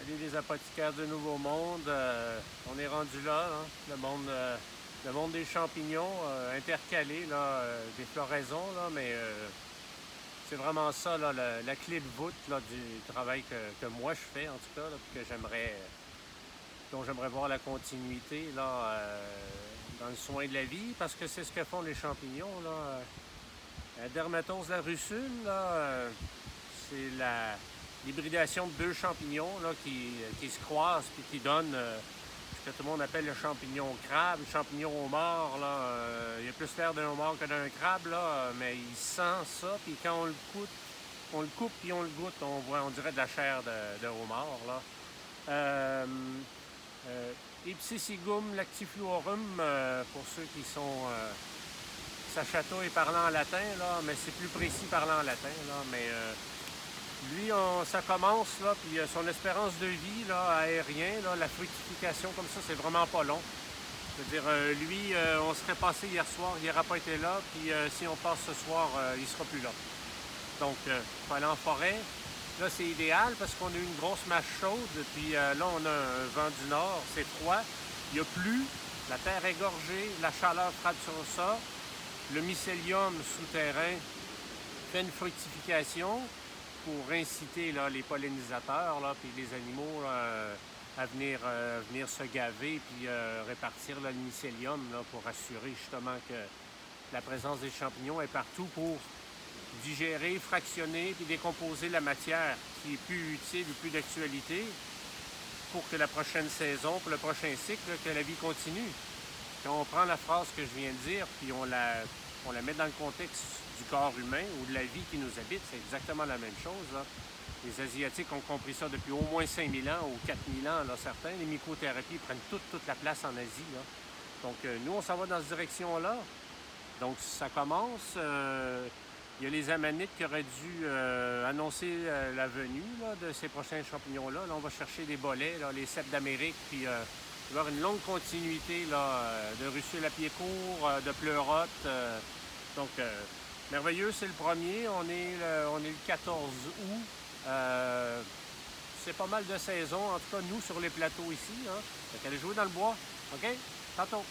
Salut les apothicaires du Nouveau Monde. On est rendu là, hein, le monde des champignons intercalés, là, des floraisons, là, mais c'est vraiment ça, là, la clé de voûte là, du travail que moi je fais, en tout cas, là, puis dont j'aimerais voir la continuité là, dans le soin de la vie, parce que c'est ce que font les champignons. Là. La dermatose la russule, là, c'est l'hybridation de deux champignons là, qui se croisent et qui donnent ce que tout le monde appelle le champignon crabe, le champignon homard. Là, il y a plus l'air d'un homard que d'un crabe, là, mais il sent ça. Puis quand on le coupe puis on le goûte, on dirait de la chair de homard. Là. Ipsissigum lactifluorum, pour ceux qui sont... ça chatouille parlant en latin, là, mais c'est plus précis parlant en latin. Là, mais lui, ça commence, là, puis son espérance de vie là, aérien, là, la fructification comme ça, c'est vraiment pas long. Je veux dire, lui, on serait passé hier soir, il n'aurait pas été là, puis si on passe ce soir, il sera plus là. Donc, il faut aller en forêt. Là, c'est idéal parce qu'on a eu une grosse masse chaude, puis là, on a un vent du nord, c'est froid, il n'y a plus, la terre est gorgée, la chaleur frappe sur ça, le mycélium souterrain fait une fructification pour inciter là, les pollinisateurs là, puis les animaux à venir se gaver puis répartir là, le mycélium là, pour assurer justement que la présence des champignons est partout pour digérer, fractionner puis décomposer la matière qui est plus utile ou plus d'actualité pour que la prochaine saison, pour le prochain cycle, que la vie continue. Quand on prend la phrase que je viens de dire puis on la met dans le contexte du corps humain ou de la vie qui nous habite, c'est exactement la même chose. Là. Les Asiatiques ont compris ça depuis au moins 5000 ans ou 4000 ans, là, certains. Les mycothérapies prennent toute la place en Asie. Là. Donc, nous, on s'en va dans cette direction-là. Donc, ça commence. Il y a les Amanites qui auraient dû annoncer la venue là, de ces prochains champignons-là. Là, on va chercher des bolets, là, les cèpes d'Amérique, puis il va y avoir une longue continuité là, de russule à pied court, de pleurote. Donc, merveilleux, c'est le premier. On est le 14 août. C'est pas mal de saison, en tout cas, nous, sur les plateaux ici. Hein. Fait qu'allez jouer dans le bois. OK? Tantôt.